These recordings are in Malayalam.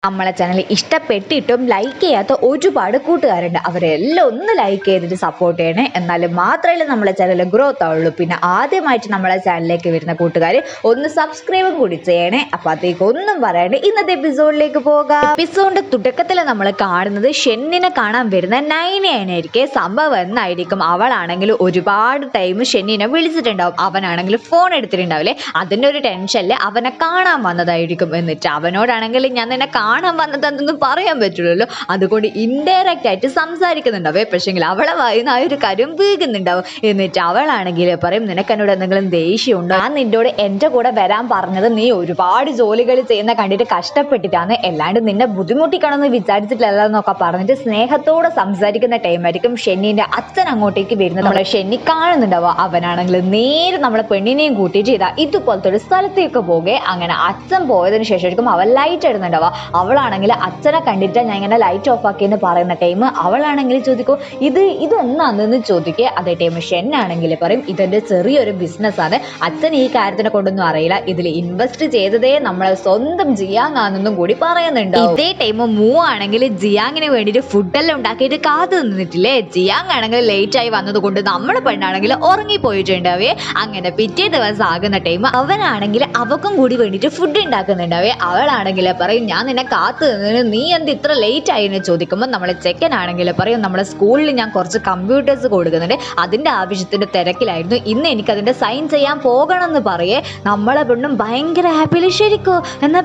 നമ്മളെ ചാനൽ ഇഷ്ടപ്പെട്ടിട്ടും ലൈക്ക് ചെയ്യാത്ത ഒരുപാട് കൂട്ടുകാരുണ്ട്. അവരെല്ലാം ഒന്ന് ലൈക്ക് ചെയ്തിട്ട് സപ്പോർട്ട് ചെയ്യണേ. എന്നാലും മാത്രമേ നമ്മളെ ചാനൽ ഗ്രോത്ത് ആവുള്ളൂ. പിന്നെ ആദ്യമായിട്ട് നമ്മളെ ചാനലിലേക്ക് വരുന്ന കൂട്ടുകാർ ഒന്ന് സബ്സ്ക്രൈബും കൂടി ചെയ്യണേ. അപ്പൊ അതേക്ക് ഒന്നും പറയാണ്ട് ഇന്നത്തെ എപ്പിസോഡിലേക്ക് പോകാം. എപ്പിസോഡിന്റെ തുടക്കത്തിൽ നമ്മൾ കാണുന്നത് ഷെന്നിനെ കാണാൻ വരുന്ന നൈനയായിരിക്കും. സംഭവം എന്നായിരിക്കും, അവളാണെങ്കിൽ ഒരുപാട് ടൈം ഷെന്നിനെ വിളിച്ചിട്ടുണ്ടാവും. അവനാണെങ്കിൽ ഫോൺ എടുത്തിട്ടുണ്ടാവില്ലേ, അതിന്റെ ഒരു ടെൻഷനിൽ അവനെ കാണാൻ വന്നതായിരിക്കും. എന്നിട്ട് അവനോടാണെങ്കിൽ ഞാൻ നിന്നെ കാണാൻ വന്നതെന്നൊന്നും പറയാൻ പറ്റുള്ളൂ, അതുകൊണ്ട് ഇൻഡയറക്റ്റ് ആയിട്ട് സംസാരിക്കുന്നുണ്ടാവേ. പക്ഷെങ്കിൽ അവളെ വായിന്ന് ആ ഒരു കാര്യം വീകുന്നുണ്ടാവും. എന്നിട്ട് അവളാണെങ്കിൽ പറയും, നിനക്ക് എന്നോട് എന്തെങ്കിലും ദേഷ്യമുണ്ടോ? ഞാൻ നിന്നോട് എന്റെ കൂടെ വരാൻ പറഞ്ഞത് നീ ഒരുപാട് ജോലികൾ ചെയ്യുന്ന കണ്ടിട്ട് കഷ്ടപ്പെട്ടിട്ടാണ്, അല്ലാണ്ട് നിന്നെ ബുദ്ധിമുട്ടിക്കണമെന്ന് വിചാരിച്ചിട്ടില്ല എന്നൊക്കെ പറഞ്ഞിട്ട് സ്നേഹത്തോടെ സംസാരിക്കുന്ന ടൈമായിരിക്കും ഷെന്നിന്റെ അച്ഛൻ അങ്ങോട്ടേക്ക് വരുന്നത്. നമ്മളെ ഷെന്നി കാണുന്നുണ്ടാവുക. അവനാണെങ്കിൽ നേരെ നമ്മളെ പെണ്ണിനെയും കൂട്ടിയിട്ട് ചെയ്താ ഇതുപോലത്തെ ഒരു സ്ഥലത്തേക്ക് പോകെ. അങ്ങനെ അച്ഛൻ പോയതിനു ശേഷമായിരിക്കും അവൻ ലൈറ്റ് ഇടുന്നുണ്ടാവുക. അവളാണെങ്കിൽ അച്ഛനെ കണ്ടിട്ട് ഞാൻ ഇങ്ങനെ ലൈറ്റ് ഓഫ് ആക്കിയെന്ന് പറയുന്ന ടൈം അവളാണെങ്കിൽ ചോദിക്കും, ഇതൊന്നാന്ന് ചോദിക്കുക. അതേ ടൈം ഷെന്നാണെങ്കിൽ പറയും, ഇതെന്റെ ചെറിയൊരു ബിസിനസ് ആണ്, അച്ഛൻ ഈ കാര്യത്തിനെ കൊണ്ടൊന്നും അറിയില്ല, ഇതിൽ ഇൻവെസ്റ്റ് ചെയ്തതേ നമ്മളെ സ്വന്തം ജിയാങ് ആണെന്നും കൂടി പറയുന്നുണ്ട്. ഇതേ ടൈം മൂ ആണെങ്കിൽ ജിയാങ്ങിന് വേണ്ടിയിട്ട് ഫുഡെല്ലാം ഉണ്ടാക്കിയിട്ട് കാത്തു നിന്നിട്ടില്ലേ. ജിയാങ് ആണെങ്കിൽ ലേറ്റ് ആയി വന്നത് കൊണ്ട് നമ്മളെ പെണ്ണാണെങ്കിൽ ഉറങ്ങിപ്പോയിട്ടുണ്ടാവേ. അങ്ങനെ പിറ്റേ ദിവസം ആകുന്ന ടൈം അവനാണെങ്കിൽ അവക്കും കൂടി വേണ്ടിയിട്ട് ഫുഡ് ഉണ്ടാക്കുന്നുണ്ടാവേ. അവളാണെങ്കിൽ പറയും, ഞാൻ നിന്നെ കാത്തു നിന്നതിന് നീ എന്ത് ഇത്ര ലേറ്റ് ആയി എന്ന് ചോദിക്കുമ്പോൾ നമ്മളെ ചെക്കനാണെങ്കിൽ പറയും, നമ്മളെ സ്കൂളിൽ ഞാൻ കുറച്ച് കമ്പ്യൂട്ടേഴ്സ് കൊടുക്കുന്നുണ്ട്, അതിന്റെ ആവശ്യത്തിന്റെ തിരക്കിലായിരുന്നു, ഇന്ന് എനിക്ക് അതിന്റെ സൈൻ ചെയ്യാൻ പോകണം എന്ന് പറയേ. നമ്മളെ പെണ്ണും ഭയങ്കര ഹാപ്പിയിൽ, ശരിക്കോ എന്നാ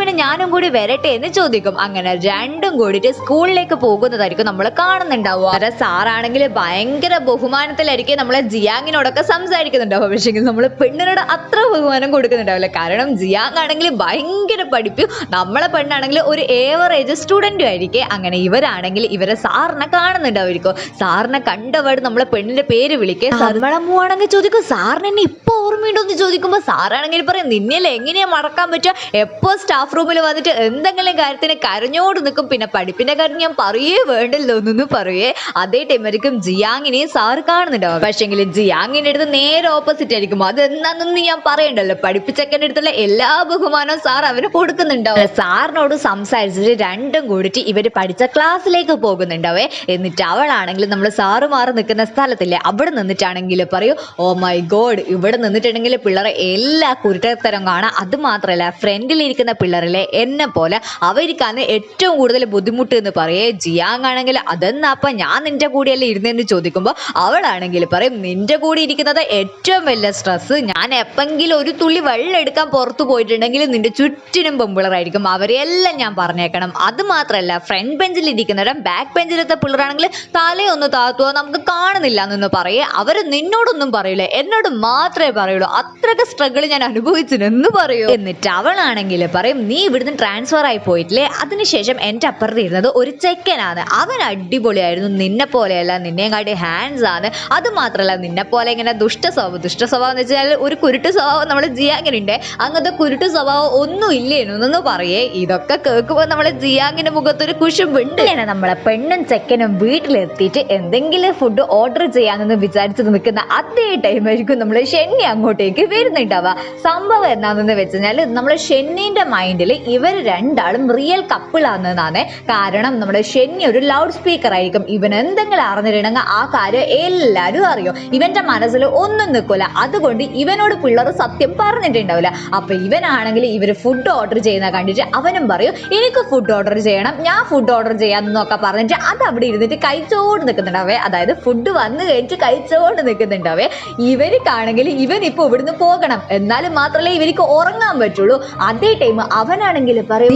പിന്നെ ഞാനും കൂടി വരട്ടെ എന്ന് ചോദിക്കും. അങ്ങനെ രണ്ടും കൂടിയിട്ട് സ്കൂളിലേക്ക് പോകുന്നതായിരിക്കും നമ്മൾ കാണുന്നുണ്ടാവുക. അതെ, സാറാണെങ്കിൽ ഭയങ്കര ബഹുമാനത്തിലായിരിക്കും നമ്മളെ ജിയാങ്ങിനോടൊക്കെ സംസാരിക്കുന്നുണ്ടാവും. പക്ഷേ നമ്മൾ പെണ്ണിനോട് അത്ര ബഹുമാനം കൊടുക്കുന്നുണ്ടാവില്ല. കാരണം ജിയാങ് ആണെങ്കിൽ ഭയങ്കര പഠിപ്പും നമ്മളെ പെണ്ണാണെങ്കിൽ ഒരു ഏവറേജ് സ്റ്റുഡന്റും ആയിരിക്കും. അങ്ങനെ ഇവരാണെങ്കിൽ ഇവരെ സാറിനെ കാണുന്നുണ്ടായിരിക്കും. സാറിനെ കണ്ടപാട് നമ്മളെ പെണ്ണിന്റെ പേര് വിളിക്കുക. നമ്മളമ്മൂവാണെങ്കിൽ ചോദിക്കും, സാറിന് എന്നെ ഇപ്പൊ ഓർമ്മയുണ്ടോ എന്ന് ചോദിക്കുമ്പോൾ സാറാണെങ്കിൽ പറയും, നിന്നെയല്ലേ എങ്ങനെയാ മറക്കാൻ പറ്റുക, എപ്പോ സ്റ്റാഫ് റൂമിൽ വന്നിട്ട് എന്തെങ്കിലും കാര്യത്തിന് കരഞ്ഞോട് നിൽക്കും, പിന്നെ പഠിപ്പിന്റെ കാര്യം ഞാൻ പറയേ വേണ്ടല്ലോ എന്നൊന്നും പറയേ. അതേ ടൈമായിരിക്കും ജിയാങ്ങിനെയും സാറ് കാണുന്നുണ്ടാവും. പക്ഷെങ്കിൽ ജിയാങ്ങിന്റെ അടുത്ത് നേരെ ഓപ്പോസിറ്റ് ആയിരിക്കും. അത് എന്താണെന്നൊന്നും ഞാൻ പറയണ്ടല്ലോ, പഠിപ്പിച്ചക്കൻ്റെ അടുത്തുള്ള എല്ലാ ബഹുമാനവും സാർ അവന് കൊടുക്കുന്നുണ്ടാവും. സാറിനോട് സംസാരിച്ചിട്ട് രണ്ടും കൂടിയിട്ട് ഇവര് പഠിച്ച ക്ലാസ്സിലേക്ക് പോകുന്നുണ്ടാവേ. എന്നിട്ട് അവളാണെങ്കിൽ നമ്മൾ സാറ് മാറി നിൽക്കുന്ന സ്ഥലത്തില്ലേ, അവിടെ നിന്നിട്ടാണെങ്കിൽ പറയൂ, ഓ മൈ ഗോഡ്, ഇവിടെ നിന്നിട്ടുണ്ടെങ്കിൽ പിള്ളേരെ എല്ലാ കുരുട്ടത്തരം കാണാം. അത് മാത്രമല്ല, ഫ്രണ്ടിലിരിക്കുന്ന പിള്ളേരിലെ എന്നെ പോലെ അവർക്കാണ് ഏറ്റവും കൂടുതൽ ബുദ്ധിമുട്ട് എന്ന് പറയേ. ജിയാങ് ആണെങ്കിൽ അതെന്നാപ്പ ഞാൻ നിന്റെ കൂടെയല്ലേ ഇരുന്നെന്ന് ചോദിക്കുമ്പോൾ അവളാണെങ്കിൽ പറയും, നിന്റെ കൂടെ ഇരിക്കുന്നത് ഏറ്റവും വലിയ സ്ട്രെസ്, ഞാൻ എപ്പെങ്കിലും ഒരു തുള്ളി വെള്ളം എടുക്കാൻ പുറത്തു പോയിട്ടുണ്ടെങ്കിൽ നിന്റെ ചുറ്റിനും പെമ്പിളറായിരിക്കും, അവരെല്ലാം ഞാൻ പറഞ്ഞേക്കണം. അത് മാത്രമല്ല, ഫ്രണ്ട് ബെഞ്ചിൽ ഇരിക്കുന്നവരും ബാക്ക് ബെഞ്ചിലത്തെ പിള്ളേരാണെങ്കിൽ തലയൊന്ന് താത്തുവോ നമുക്ക് കാണുന്നില്ല എന്നൊന്ന് പറയേ. അവർ നിന്നോടൊന്നും പറയില്ല, എന്നോട് മാത്രമേ പറയുള്ളൂ, അത്രയ്ക്ക് സ്ട്രഗിൾ ഞാൻ അനുഭവിച്ചെന്ന് പറയൂ. എന്നിട്ട് അവളാണെങ്കിൽ പറയും, നീ ഇവിടുന്ന് ട്രാൻസ്ഫർ ആയി പോയിട്ടില്ലേ, അതിനുശേഷം എൻ്റെ അപ്പുറത്ത് ഇരുന്നത് ഒരു ചെക്കനാണ്, അവൻ അടിപൊളിയായിരുന്നു, നിന്നെ പോലെയല്ല, നിന്നെയും കാട്ടി ഹാൻഡ്സ് ആണ്. അത് മാത്രമല്ല, നിന്നെ പോലെ ഇങ്ങനെ ദുഷ്ട സ്വഭാവം എന്ന് വെച്ചാൽ ഒരു കുരുട്ട് സ്വഭാവം നമ്മൾ ജിയാങ്ങിനുണ്ട്, അങ്ങനത്തെ കുരുട്ട് സ്വഭാവം ഒന്നും ഇല്ലേനൊന്നു പറയേ. ഇതൊക്കെ കേൾക്കുമ്പോൾ നമ്മളെ ജിയാങ്ങിന്റെ മുഖത്തൊരു കുശുമ്പുണ്ട്. നമ്മളെ പെണ്ണും ചെക്കനും വീട്ടിലെത്തിയിട്ട് എന്തെങ്കിലും ഫുഡ് ഓർഡർ ചെയ്യാനെന്ന് വിചാരിച്ചു നിൽക്കുന്ന അതേ ടൈമായിരിക്കും നമ്മളെ ഷെന്നി അങ്ങോട്ടേക്ക് വരുന്നുണ്ടാവുക. സംഭവം എന്താണെന്ന് വെച്ചാൽ, നമ്മളെ ഷെന്നിന്റെ മൈൻഡിൽ ഇവർ രണ്ടാളും റിയൽ കപ്പിളാണെന്നാണ്. കാരണം നമ്മുടെ ഷെന്നി ഒരു ലൗഡ് സ്പീക്കർ ആയിരിക്കും. ഇവൻ എന്തെങ്കിലും അറിഞ്ഞിട്ടുണ്ടെങ്കിൽ ആ കാര്യം എല്ലാവരും അറിയും. ഇവന്റെ മനസ്സിൽ ഒന്നും നിൽക്കില്ല, അതുകൊണ്ട് ഇവനോട് പിള്ളേർ സത്യം പറഞ്ഞിട്ടുണ്ടാവില്ല. അപ്പൊ ഇവനാണെങ്കിൽ ഇവര് ഫുഡ് ഓർഡർ ചെയ്യുന്ന കണ്ടിട്ട് അവനും പറയും, എനിക്ക് ഫുഡ് ഓർഡർ ചെയ്യണം, ഞാൻ ഫുഡ് ഓർഡർ ചെയ്യാന്നൊക്കെ പറഞ്ഞിട്ട് അത് അവിടെ ഇരുന്നിട്ട് കഴിച്ചോണ്ട് നിൽക്കുന്നുണ്ടാവേ. അതായത് ഫുഡ് വന്ന് കഴിച്ച് കഴിച്ചോണ്ട് നിൽക്കുന്നുണ്ടാവേ. ഇവർക്കാണെങ്കിൽ ഇവൻ ഇപ്പൊ ഇവിടുന്ന് പോകണം, എന്നാലും മാത്രമല്ലേ ഇവർക്ക് ഉറങ്ങാൻ പറ്റുള്ളൂ. അതേ ടൈം അവനാണെങ്കിൽ പറയും,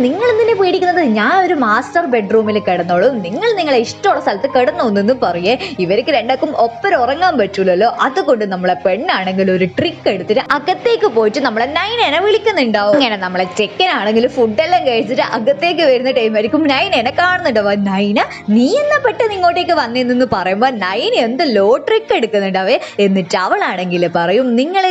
നിങ്ങൾ എന്തിനെ പേടിക്കുന്നത്, ഞാൻ ഒരു മാസ്റ്റർ ബെഡ്റൂമിൽ കിടന്നോളൂ, നിങ്ങളെ ഇഷ്ടമുള്ള സ്ഥലത്ത് കിടന്നോന്നു പറയേ. ഇവർക്ക് രണ്ടാക്കും ഒപ്പരം ഉറങ്ങാൻ പറ്റൂലല്ലോ, അതുകൊണ്ട് നമ്മളെ പെണ്ണാണെങ്കിൽ ഒരു ട്രിക്ക് എടുത്തിട്ട് അകത്തേക്ക് പോയിട്ട് നമ്മളെ നൈനേനെ വിളിക്കുന്നുണ്ടാവും. ഇങ്ങനെ നമ്മളെ ചെക്കനാണെങ്കിൽ ഫുഡെല്ലാം കഴിച്ചിട്ട് അകത്തേക്ക് വരുന്ന ടൈമായിരിക്കും നൈനേനെ കാണുന്നുണ്ടാവുക. നൈന, നീ എന്നാ പെട്ടെന്ന് ഇങ്ങോട്ടേക്ക് വന്നിരുന്നു പറയുമ്പോൾ നൈന എന്ത് ലോ ട്രിക്ക് എടുക്കുന്നുണ്ടാവേ. എന്നിട്ട് അവളാണെങ്കിൽ പറയും, നിങ്ങൾ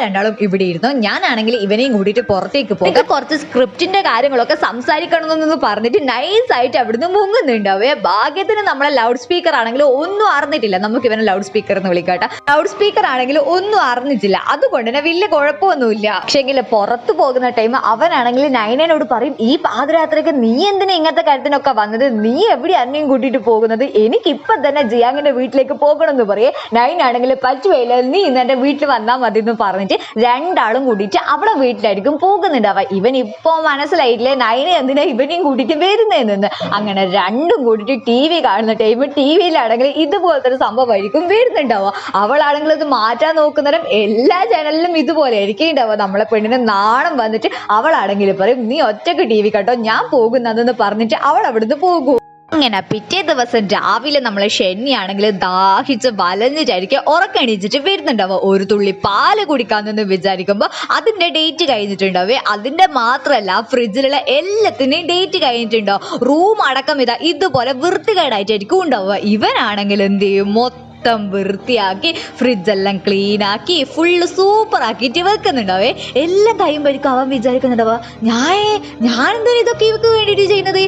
രണ്ടാളും ഇവിടെ ഇരുന്നോ, ഞാനാണെങ്കിൽ ഇവനെയും കൂട്ടിയിട്ട് പുറത്തേക്ക് പോകും, കുറച്ച് സ്ക്രിപ്റ്റിന്റെ കാര്യങ്ങളൊക്കെ സംസാരിക്കണമെന്നൊന്ന് പറഞ്ഞിട്ട് നൈസായിട്ട് അവിടുന്ന് മുങ്ങുന്നുണ്ടാവേ. ഭാഗ്യത്തിന് നമ്മളെ ലൗഡ് സ്പീക്കർ ആണെങ്കിൽ ഒന്നും അറിഞ്ഞിട്ടില്ല, നമുക്ക് ഇവനെ ലൗഡ് സ്പീക്കർ എന്ന് വിളിക്കാട്ടെ. ലൗഡ് സ്പീക്കർ ആണെങ്കിൽ ഒന്നും അറിഞ്ഞിട്ടില്ല, അതുകൊണ്ട് തന്നെ വലിയ കുഴപ്പമൊന്നുമില്ല. പക്ഷെങ്കിൽ പുറത്തു പോകുന്ന ടൈം അവനാണെങ്കിൽ നൈനയോട് പറയും ഈ പാതിരാത്രിക്ക് നീ എന്തിനാ ഇങ്ങനത്തെ കാര്യത്തിനൊക്കെ വന്നത്, നീ എവിടെ അന്നയും കൂട്ടിയിട്ട് പോകുന്നത്, എനിക്ക് ഇപ്പൊ തന്നെ ജിയാങ്ങിന്റെ വീട്ടിലേക്ക് പോകണം എന്ന് പറയേ. നൈൻ ആണെങ്കിൽ പറ്റുകയില്ല, നീ ഇന്ന് എന്റെ വീട്ടിൽ വന്നാൽ മതി എന്ന് പറഞ്ഞിട്ട് രണ്ടാളും കൂടിയിട്ട് അവളെ വീട്ടിലായിരിക്കും പോകുന്നുണ്ടാവുക. ഇവൻ ഇപ്പൊ മനസ്സിലായില്ലേ നൈനെ എന്തിനാ ഇവനെയും കൂട്ടിയിട്ട് വരുന്നതെന്ന്. അങ്ങനെ രണ്ടും കൂടിയിട്ട് TV കാണുന്ന ടൈം TVയിലാണെങ്കിൽ ഇതുപോലത്തെ ഒരു സംഭവമായിരിക്കും വരുന്നുണ്ടാവുക. അവളാണെങ്കിൽ അത് മാറ്റാൻ നോക്കുന്നേരം എല്ലാ ചാനലിലും ഇതുപോലെ ആയിരിക്കും ഉണ്ടാവുക. നമ്മളെ പെണ്ണിന് നാണം വന്നിട്ട് അവളാണെങ്കിൽ പറയും നീ ഒറ്റക്ക് TV കേട്ടോ, ഞാൻ പോകുന്നതെന്ന് പറഞ്ഞിട്ട് അവൾ അവിടുന്ന് പോകും. അങ്ങനെ പിറ്റേ ദിവസം രാവിലെ നമ്മളെ ഷെന്നിയാണെങ്കിൽ ദാഹിച്ച് വലഞ്ഞിട്ടായിരിക്കും ഉറക്കണിച്ചിട്ട് വരുന്നുണ്ടാവുക. ഒരു തുള്ളി പാല് കുടിക്കാന്നെന്ന് വിചാരിക്കുമ്പോൾ അതിന്റെ ഡേറ്റ് കഴിഞ്ഞിട്ടുണ്ടാവേ. അതിന്റെ മാത്രമല്ല ഫ്രിഡ്ജിലുള്ള എല്ലാത്തിന്റെയും ഡേറ്റ് കഴിഞ്ഞിട്ടുണ്ടാവും. റൂം അടക്കം ഇതുപോലെ വൃത്തികേടായിട്ടായിരിക്കും ഉണ്ടാവുക. ഇവനാണെങ്കിൽ എന്ത് ചെയ്യും, വൃത്തിയാക്കി ഫ്രിഡ്ജെല്ലാം ക്ലീൻ ആക്കി ഫുള്ള് സൂപ്പർ ആക്കിയിട്ട് വെക്കുന്നുണ്ടാവേ. എല്ലാം കഴിയുമ്പോഴേക്കും അവൻ വിചാരിക്കുന്നുണ്ടാവുക ഞാനെന്താ ഇതൊക്കെ ഇവക്ക് വേണ്ടിയിട്ട് ചെയ്യുന്നത്,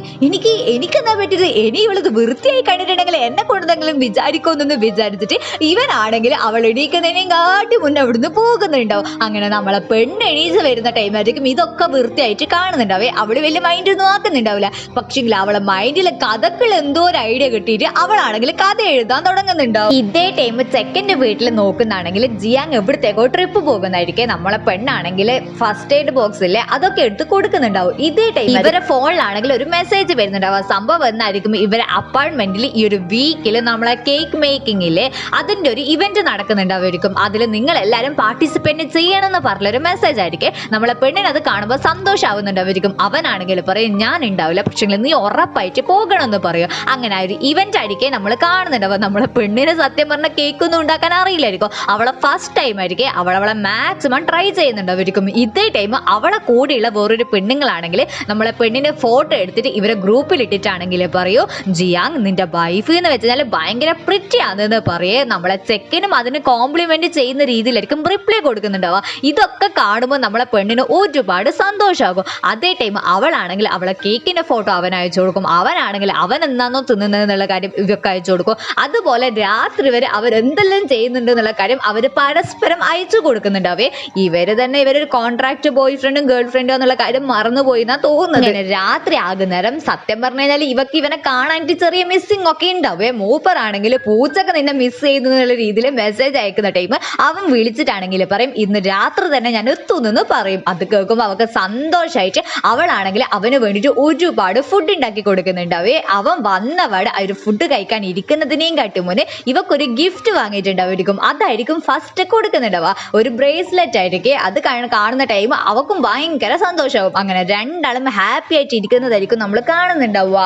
എനിക്കെന്താ പറ്റിയത്, ഇനി ഇവളത് വൃത്തിയായി കണ്ടിട്ടുണ്ടെങ്കിൽ എന്നെ കൊണ്ടെന്തെങ്കിലും വിചാരിക്കുമെന്നൊന്ന് വിചാരിച്ചിട്ട് ഇവനാണെങ്കിൽ അവൾ എണീക്കുന്നതിനെയും കാട്ടി മുന്നേ അവിടുന്ന് പോകുന്നുണ്ടാവും. അങ്ങനെ നമ്മളെ പെണ്ണെണീച്ച് വരുന്ന ടൈമായിരിക്കും ഇതൊക്കെ വൃത്തിയായിട്ട് കാണുന്നുണ്ടാവേ. അവള് വലിയ മൈൻഡ് ഒന്നും ആക്കുന്നുണ്ടാവില്ല. പക്ഷെങ്കിൽ അവളെ മൈൻഡിലെ കഥകൾ എന്തോ ഒരു ഐഡിയ കിട്ടിയിട്ട് അവളാണെങ്കിൽ കഥ എഴുതാൻ തുടങ്ങുന്നുണ്ടാവും. ഇതേ ടൈം ചെക്കൻ്റെ വീട്ടിൽ നോക്കുന്നാണെങ്കിൽ ജിയാങ് എവിടത്തേക്കോ ട്രിപ്പ് പോകുന്നതായിരിക്കും. നമ്മളെ പെണ്ണാണെങ്കിൽ ഫസ്റ്റ് എയ്ഡ് ബോക്സ് ഇല്ലേ അതൊക്കെ എടുത്ത് കൊടുക്കുന്നുണ്ടാവും. ഇതേ ടൈം ഇവരെ ഫോണിലാണെങ്കിൽ ഒരു മെസ്സേജ് വരുന്നുണ്ടാവും. സംഭവം എന്നായിരിക്കും ഇവരെ അപ്പാർട്ട്മെന്റിൽ ഈ ഒരു വീക്കിൽ നമ്മളെ കേക്ക് മേക്കിംഗ് ഇല്ലേ അതിന്റെ ഒരു ഇവന്റ് നടക്കുന്നുണ്ടാവുമായിരിക്കും. അതിൽ നിങ്ങൾ എല്ലാവരും പാർട്ടിസിപ്പേറ്റ് ചെയ്യണമെന്ന് പറഞ്ഞൊരു മെസ്സേജ് ആയിരിക്കും. നമ്മളെ പെണ്ണിന് അത് കാണുമ്പോൾ സന്തോഷമാവുന്നുണ്ടാവുമായിരിക്കും. അവനാണെങ്കിൽ പറയും ഞാൻ ഉണ്ടാവില്ല, പക്ഷേ നീ ഉറപ്പായിട്ട് പോകണമെന്ന് പറയും. അങ്ങനെ ആ ഒരു ഇവന്റ് ആയിരിക്കും നമ്മൾ കാണുന്നുണ്ടാവുക. നമ്മളെ പെണ്ണിന് സത്യം പറഞ്ഞ കേക്ക് ഒന്നും ഉണ്ടാക്കാൻ അറിയില്ലായിരിക്കും. അവളെ ഫസ്റ്റ് ടൈം ആയിരിക്കും. അവളെ മാക്സിമം ട്രൈ ചെയ്യുന്നുണ്ടായിരിക്കും. ഇതേ ടൈം അവളെ കൂടെയുള്ള വേറൊരു പെണ്ണുങ്ങളാണെങ്കിൽ നമ്മളെ പെണ്ണിന്റെ ഫോട്ടോ എടുത്തിട്ട് ഇവരെ ഗ്രൂപ്പിൽ ഇട്ടിട്ടാണെങ്കിൽ പറയൂ ജിയാങ് നിന്റെ വൈഫ് എന്ന് വെച്ചാൽ ഭയങ്കര പ്രിറ്റി ആണെന്ന് പറയേ. നമ്മളെ ചെക്കനും അതിന് കോംപ്ലിമെന്റ് ചെയ്യുന്ന രീതിയിലായിരിക്കും റിപ്ലൈ കൊടുക്കുന്നുണ്ടാവുക. ഇതൊക്കെ കാണുമ്പോൾ നമ്മളെ പെണ്ണിന് ഒരുപാട് സന്തോഷമാകും. അതേ ടൈം അവളാണെങ്കിൽ അവളെ കേക്കിന്റെ ഫോട്ടോ അവൻ അയച്ചു കൊടുക്കും. അവനാണെങ്കിൽ അവൻ എന്താണോ തിന്നുന്നത് എന്നുള്ള കാര്യം ഇവർക്ക് അയച്ചു കൊടുക്കും. അതുപോലെ രാത്രി വരെ അവരെന്തെല്ലാം ചെയ്യുന്നുണ്ട് എന്നുള്ള കാര്യം അവര് പരസ്പരം അയച്ചു കൊടുക്കുന്നുണ്ടാവേ. ഇവരൊരു കോൺട്രാക്ട് ബോയ് ഫ്രണ്ടും ഗേൾ ഫ്രണ്ടും എന്നുള്ള കാര്യം മറന്നുപോയി എന്നാ തോന്നുന്നത്. രാത്രി ആകുന്നേരം സത്യം പറഞ്ഞു കഴിഞ്ഞാൽ ഇവനെ കാണാനായിട്ട് ചെറിയ മിസ്സിംഗ് ഒക്കെ ഉണ്ടാവേ. മൂപ്പറാണെങ്കിൽ പൂച്ചൊക്കെ നിന്നെ മിസ് ചെയ്യുന്നു എന്നുള്ള രീതിയിൽ മെസ്സേജ് അയക്കുന്ന ടൈം അവൻ വിളിച്ചിട്ടാണെങ്കിൽ പറയും ഇന്ന് രാത്രി തന്നെ ഞാൻ എത്തുന്നെന്ന് പറയും. അത് കേൾക്കുമ്പോൾ അവർക്ക് സന്തോഷമായിട്ട് അവളാണെങ്കിൽ അവന് വേണ്ടിയിട്ട് ഒരുപാട് ഫുഡ് ഉണ്ടാക്കി കൊടുക്കുന്നുണ്ടാവേ. അവൻ വന്നപാട് ആ ഒരു ഫുഡ് കഴിക്കാൻ ഇരിക്കുന്നതിനെയും കാട്ടി മുന്നേ ഇവക്കൊരു ഗിഫ്റ്റ് വാങ്ങിയിട്ടുണ്ടാവും. അതായിരിക്കും ഫസ്റ്റ് കൊടുക്കുന്നുണ്ടാവുക. ഒരു ബ്രേസ്ലെറ്റ് ആയിരിക്കും. അത് കാണുന്ന ടൈം അവക്കും ഭയങ്കര സന്തോഷമാവും. അങ്ങനെ രണ്ടാളും ഹാപ്പി ആയിട്ട് ഇരിക്കുന്നതായിരിക്കും നമ്മൾ കാണുന്നുണ്ടാവുക.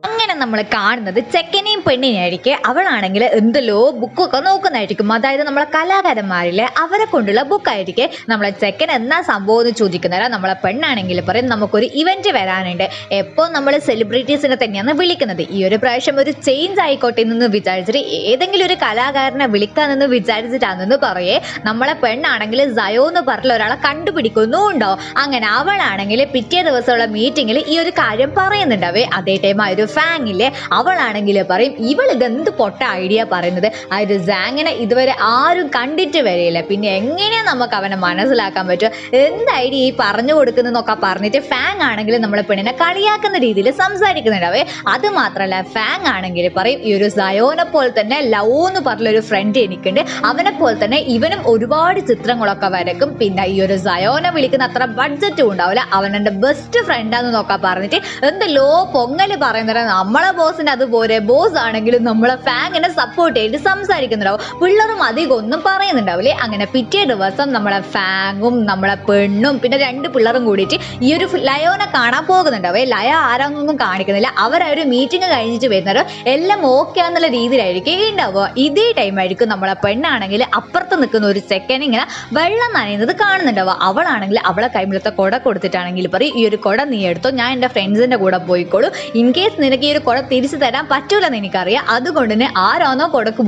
അങ്ങനെ നമ്മൾ കാണുന്നത് ചെക്കനെയും പെണ്ണിനെയും ആയിരിക്കും. അവളാണെങ്കിൽ എന്തെല്ലോ ബുക്കൊക്കെ നോക്കുന്നതായിരിക്കും. അതായത് നമ്മളെ കലാകാരന്മാരിലെ അവരെ കൊണ്ടുള്ള ബുക്കായിരിക്കും. നമ്മളെ ചെക്കൻ എന്നാ സംഭവം എന്ന് ചോദിക്കുന്നവരാ. നമ്മളെ പെണ്ണാണെങ്കിൽ പറയും നമുക്കൊരു ഇവന്റ് വരാനുണ്ട്. എപ്പോൾ നമ്മൾ സെലിബ്രിറ്റീസിനെ തന്നെയാണ് വിളിക്കുന്നത്. ഈ ഒരു പ്രാവശ്യം ഒരു ചേഞ്ച് ആയിക്കോട്ടെ എന്ന് വിചാരിച്ചിട്ട് ഏതെങ്കിലും ഒരു കലാകാരനെ വിളിക്കാനെന്ന് വിചാരിച്ചിട്ടാണെന്ന് പറയേ. നമ്മളെ പെണ്ണാണെങ്കിൽ സയോ എന്ന് പറഞ്ഞ ഒരാളെ കണ്ടുപിടിക്കുന്നുണ്ടോ. അങ്ങനെ അവളാണെങ്കിൽ പിറ്റേ ദിവസമുള്ള മീറ്റിങ്ങിൽ ഈ ഒരു കാര്യം പറയുന്നുണ്ടാവേ. അതേ ടൈം ആ ഒരു ഫാങ്ങില്ലേ അവളാണെങ്കിൽ പറയും ഇവൾ ഇതെന്ത് പൊട്ട ഐഡിയ പറയുന്നത്, ആ ഒരു സാങ്ങിനെ ഇതുവരെ ആരും കണ്ടിട്ട് വരില്ല, പിന്നെ എങ്ങനെയാ നമുക്ക് അവനെ മനസ്സിലാക്കാൻ പറ്റും, എന്ത് ഐഡിയ ഈ പറഞ്ഞു കൊടുക്കുന്നതൊക്കെ പറഞ്ഞിട്ട് ഫാങ് ആണെങ്കിൽ നമ്മളെ പെണ്ണിനെ കളിയാക്കുന്ന രീതിയിൽ സംസാരിക്കുന്നുണ്ടാവേ. അത് മാത്രമല്ല ഫാങ് ആണെങ്കിൽ പറയും ഈ ഒരു സയോനെ പോലെ തന്നെ ലവ് എന്ന് പറഞ്ഞൊരു ഫ്രണ്ട് എനിക്കുണ്ട്, അവനെ പോലെ തന്നെ ഇവനും ഒരുപാട് ചിത്രങ്ങളൊക്കെ വരക്കും, പിന്നെ ഈ ഒരു സയോനെ വിളിക്കുന്ന അത്ര ബഡ്ജറ്റും ഉണ്ടാവില്ല, അവൻ എൻ്റെ ബെസ്റ്റ് ഫ്രണ്ടാന്ന് നോക്കാൻ പറഞ്ഞിട്ട് എന്തല്ലോ പൊങ്ങല് പറയുന്നത്. നമ്മളെ ബോസിന് അതുപോലെ ബോസ് ആണെങ്കിലും നമ്മളെ ഫാങ്ങിനെ സപ്പോർട്ട് ചെയ്തിട്ട് സംസാരിക്കുന്നുണ്ടാവും. പിള്ളേരും അധികം ഒന്നും പറയുന്നുണ്ടാവില്ലേ. അങ്ങനെ പിറ്റേ ദിവസം നമ്മളെ ഫാങ്ങും നമ്മളെ പെണ്ണും പിന്നെ 2 പിള്ളേരും കൂടിയിട്ട് ഈ ഒരു ലയോനെ കാണാൻ പോകുന്നുണ്ടാവേ. ലയ ആരാന്നൊന്നും കാണിക്കുന്നില്ല. അവരൊരു മീറ്റിംഗ് കഴിഞ്ഞിട്ട് വരുന്നവരോ എല്ലാം ഓക്കെ എന്നുള്ള രീതിയിലായിരിക്കും ഉണ്ടാവുക. ഇതേ ടൈം ആയിരിക്കും നമ്മളെ പെണ്ണാണെങ്കിൽ അപ്പുറത്ത് നിൽക്കുന്ന ഒരു ചെക്കൻ ഇങ്ങനെ വെള്ളം നനയുന്നത് കാണുന്നുണ്ടാവുക. അവളാണെങ്കിൽ അവളെ കൈമിലത്തെ കുട കൊടുത്തിട്ടാണെങ്കിൽ പറയും ഈ ഒരു കുട നീ എടുത്തോ, ഞാൻ എൻ്റെ ഫ്രണ്ട്സിൻ്റെ കൂടെ പോയിക്കോളൂ, ഇൻ കേസ് നിനക്ക് ഈ ഒരു കുട തിരിച്ചു തരാൻ പറ്റൂലെന്ന് എനിക്കറിയാം, അതുകൊണ്ട് തന്നെ ആരാണോ കുടക്ക്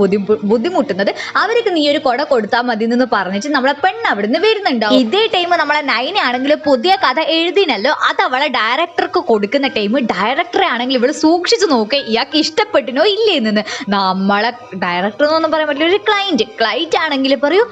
ബുദ്ധിമുട്ടുന്നത് അവർക്ക് നീ ഒരു കുട കൊടുത്താൽ മതി എന്ന് പറഞ്ഞിട്ട് നമ്മളെ പെണ്ണ് അവിടുന്ന് വരുന്നുണ്ടാവും. ഇതേ ടൈം നമ്മളെ നൈനെ ആണെങ്കിൽ പുതിയ കഥ എഴുതിനല്ലോ അത് അവളെ ഡയറക്ടർക്ക് കൊടുക്കുന്ന ടൈം ഡയറക്ടറെ ആണെങ്കിൽ ഇവള് സൂക്ഷിച്ചു നോക്കുക ഇയാൾക്ക് ഇഷ്ടപ്പെട്ടിനോ ഇല്ലേ എന്ന്. നമ്മളെ ഡയറക്ടർ എന്നൊന്നും പറയാൻ പറ്റില്ല, ഒരു ക്ലൈന്റ് ആണെങ്കിൽ പറയൂ